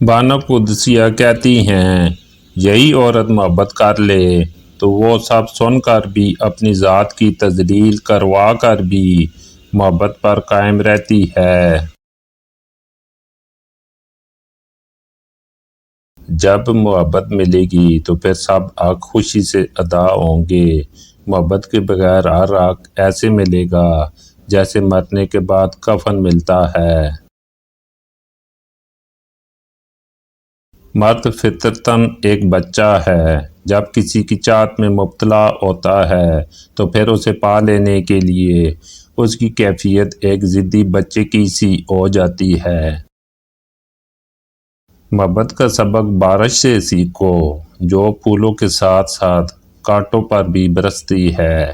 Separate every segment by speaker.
Speaker 1: بانو قدسیہ کہتی ہیں یہی عورت محبت کر لے تو وہ سب سن کر بھی اپنی ذات کی تذلیل کروا کر بھی محبت پر قائم رہتی ہے۔ جب محبت ملے گی تو پھر سب حق خوشی سے ادا ہوں گے۔ محبت کے بغیر ہر حق ایسے ملے گا جیسے مرنے کے بعد کفن ملتا ہے۔ مرد فطرتاً ایک بچہ ہے، جب کسی کی چاہت میں مبتلا ہوتا ہے تو پھر اسے پا لینے کے لیے اس کی کیفیت ایک ضدی بچے کی سی ہو جاتی ہے۔ محبت کا سبق بارش سے سیکھو جو پھولوں کے ساتھ ساتھ کانٹوں پر بھی برستی ہے۔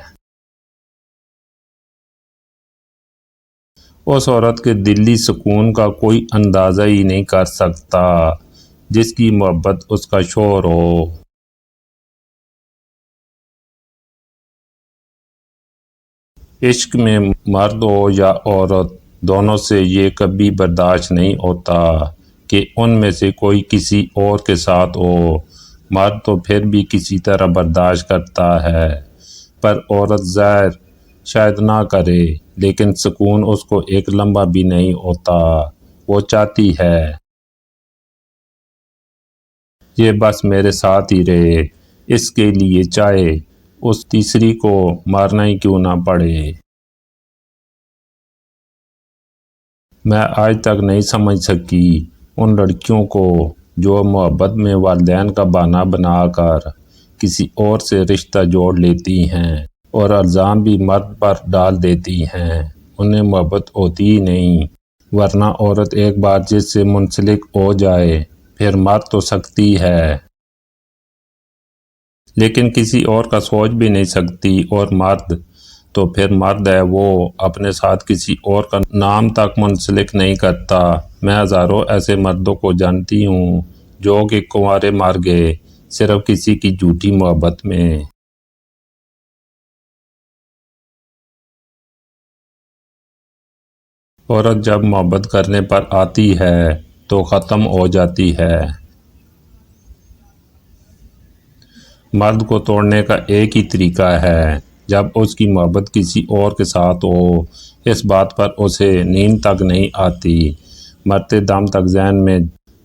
Speaker 1: اس عورت کے دلی سکون کا کوئی اندازہ ہی نہیں کر سکتا جس کی محبت اس کا شوہر ہو۔ عشق میں مرد ہو یا عورت دونوں سے یہ کبھی برداشت نہیں ہوتا کہ ان میں سے کوئی کسی اور کے ساتھ ہو۔ مرد تو پھر بھی کسی طرح برداشت کرتا ہے، پر عورت ظاہر شاید نہ کرے، لیکن سکون اس کو ایک لمحہ بھی نہیں ہوتا۔ وہ چاہتی ہے یہ بس میرے ساتھ ہی رہے، اس کے لیے چاہے اس تیسری کو مارنا ہی کیوں نہ پڑے۔ میں آج تک نہیں سمجھ سکی ان لڑکیوں کو جو محبت میں والدین کا بہانہ بنا کر کسی اور سے رشتہ جوڑ لیتی ہیں اور الزام بھی مرد پر ڈال دیتی ہیں۔ انہیں محبت ہوتی ہی نہیں، ورنہ عورت ایک بار جس سے منسلک ہو جائے پھر مر تو سکتی ہے، لیکن کسی اور کا سوچ بھی نہیں سکتی، اور مرد تو پھر مرد ہے، وہ اپنے ساتھ کسی اور کا نام تک منسلک نہیں کرتا۔ میں ہزاروں ایسے مردوں کو جانتی ہوں جو کہ کنوارے مر گئے صرف کسی کی جھوٹی محبت میں۔ عورت جب محبت کرنے پر آتی ہے تو ختم ہو جاتی ہے۔ مرد کو توڑنے کا ایک ہی طریقہ ہے، جب اس کی محبت کسی اور کے ساتھ ہو۔ اس بات پر اسے نیند تک نہیں آتی، مرتے دم تک ذہن میں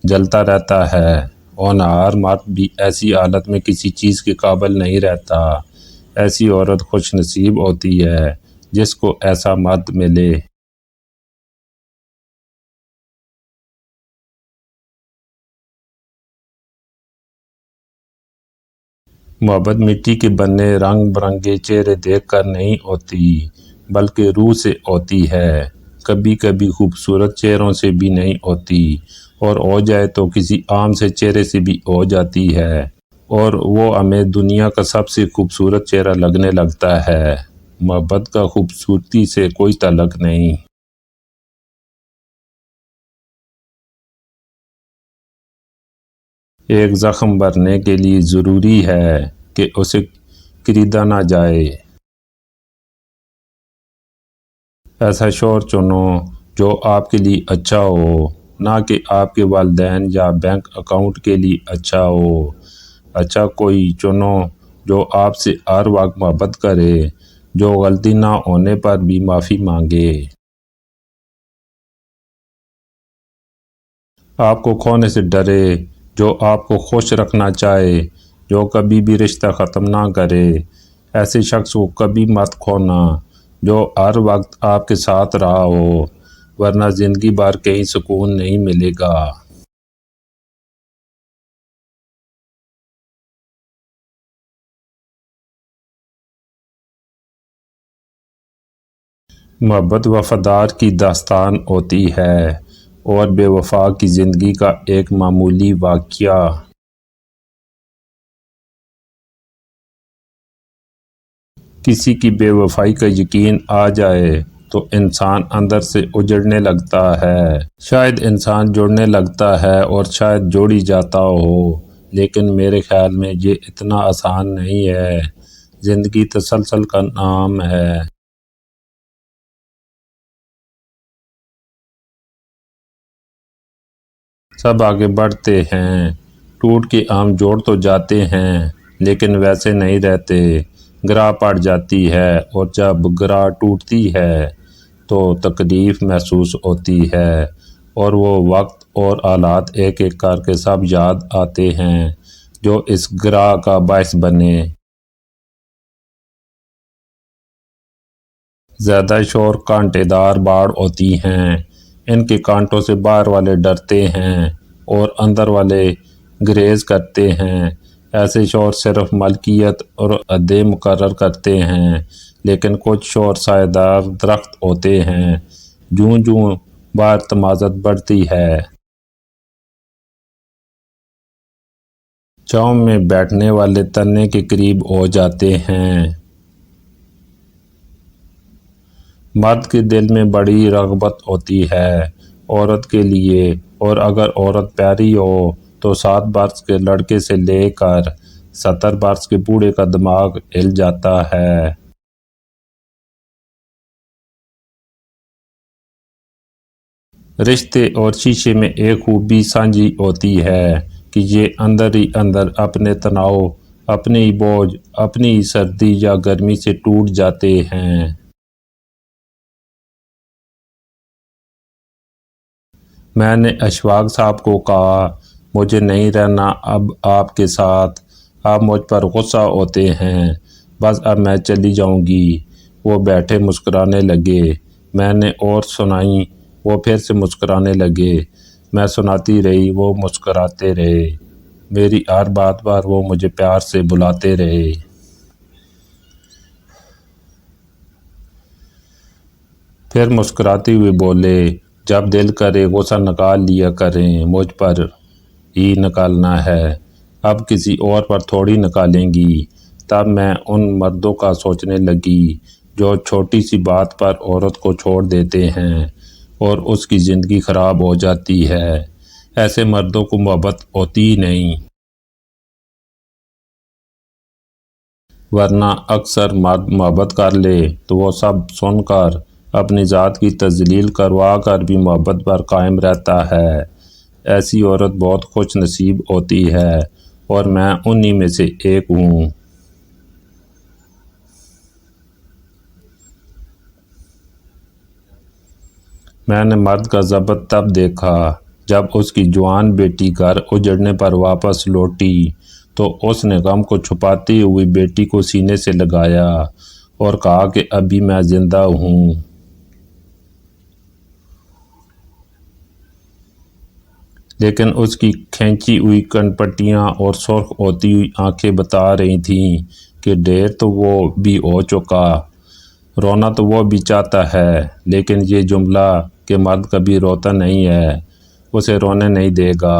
Speaker 1: جلتا رہتا ہے۔ ہونہار مرد بھی ایسی حالت میں کسی چیز کے قابل نہیں رہتا۔ ایسی عورت خوش نصیب ہوتی ہے جس کو ایسا مرد ملے۔ محبت مٹی کے بنے رنگ برنگے چہرے دیکھ کر نہیں ہوتی، بلکہ روح سے ہوتی ہے۔ کبھی کبھی خوبصورت چہروں سے بھی نہیں ہوتی، اور ہو جائے تو کسی عام سے چہرے سے بھی ہو جاتی ہے، اور وہ ہمیں دنیا کا سب سے خوبصورت چہرہ لگنے لگتا ہے۔ محبت کا خوبصورتی سے کوئی تعلق نہیں۔ ایک زخم بھرنے کے لیے ضروری ہے کہ اسے خریدا نہ جائے۔ ایسا شوہر چنو جو آپ کے لیے اچھا ہو، نہ کہ آپ کے والدین یا بینک اکاؤنٹ کے لیے اچھا ہو۔ اچھا کوئی چنو جو آپ سے ہر وقت محبت کرے، جو غلطی نہ ہونے پر بھی معافی مانگے۔ آپ کو کھونے سے ڈرے، جو آپ کو خوش رکھنا چاہے، جو کبھی بھی رشتہ ختم نہ کرے۔ ایسے شخص کو کبھی مت کھونا جو ہر وقت آپ کے ساتھ رہا ہو، ورنہ زندگی بھر کہیں سکون نہیں ملے گا۔ محبت وفادار کی داستان ہوتی ہے اور بے وفا کی زندگی کا ایک معمولی واقعہ۔ کسی کی بے وفائی کا یقین آ جائے تو انسان اندر سے اجڑنے لگتا ہے۔ شاید انسان جڑنے لگتا ہے اور شاید جوڑ ہی جاتا ہو، لیکن میرے خیال میں یہ اتنا آسان نہیں ہے۔ زندگی تسلسل کا نام ہے۔ سب آگے بڑھتے ہیں، ٹوٹ کے ہم جوڑ تو جاتے ہیں لیکن ویسے نہیں رہتے، گرہ پڑ جاتی ہے اور جب گرہ ٹوٹتی ہے تو تکلیف محسوس ہوتی ہے اور وہ وقت اور حالات ایک ایک کر کے سب یاد آتے ہیں جو اس گرہ کا باعث بنے۔ زیادہ شور کانٹے دار باڑ ہوتی ہیں، ان کے کانٹوں سے باہر والے ڈرتے ہیں اور اندر والے گریز کرتے ہیں۔ ایسے شور صرف ملکیت اور عہدے مقرر کرتے ہیں، لیکن کچھ شور سایہ دار درخت ہوتے ہیں۔ جوں جوں باہر تمازت بڑھتی ہے، چھاؤں میں بیٹھنے والے تنے کے قریب ہو جاتے ہیں۔ مرد کے دل میں بڑی رغبت ہوتی ہے عورت کے لیے، اور اگر عورت پیاری ہو تو 7 برس کے لڑکے سے لے کر 70 برس کے بوڑھے کا دماغ ہل جاتا ہے۔ رشتے اور شیشے میں ایک خوبی سانجھی ہوتی ہے کہ یہ اندر ہی اندر اپنے تناؤ، اپنی بوجھ، اپنی سردی یا گرمی سے ٹوٹ جاتے ہیں۔ میں نے اشفاق صاحب کو کہا، مجھے نہیں رہنا اب آپ کے ساتھ، آپ مجھ پر غصہ ہوتے ہیں، بس اب میں چلی جاؤں گی۔ وہ بیٹھے مسکرانے لگے، میں نے اور سنائیں، وہ پھر سے مسکرانے لگے، میں سناتی رہی، وہ مسکراتے رہے، میری ہر بات پر وہ مجھے پیار سے بلاتے رہے۔ پھر مسکراتے ہوئے بولے، جب دل کرے غصہ نکال لیا کریں، مجھ پر ہی نکالنا ہے، اب کسی اور پر تھوڑی نکالیں گی۔ تب میں ان مردوں کا سوچنے لگی جو چھوٹی سی بات پر عورت کو چھوڑ دیتے ہیں اور اس کی زندگی خراب ہو جاتی ہے۔ ایسے مردوں کو محبت ہوتی ہی نہیں، ورنہ اکثر مرد محبت کر لے تو وہ سب سن کر اپنی ذات کی تذلیل کروا کر بھی محبت پر قائم رہتا ہے۔ ایسی عورت بہت خوش نصیب ہوتی ہے اور میں انہی میں سے ایک ہوں۔ میں نے مرد کا ضبط تب دیکھا جب اس کی جوان بیٹی گھر اجڑنے پر واپس لوٹی تو اس نے غم کو چھپاتے ہوئے بیٹی کو سینے سے لگایا اور کہا کہ ابھی میں زندہ ہوں۔ لیکن اس کی کھینچی ہوئی کنپٹیاں اور سرخ ہوتی ہوئی آنکھیں بتا رہی تھیں کہ ڈھیر تو وہ بھی ہو چکا، رونا تو وہ بھی چاہتا ہے، لیکن یہ جملہ کہ مرد کبھی روتا نہیں ہے، اسے رونے نہیں دے گا۔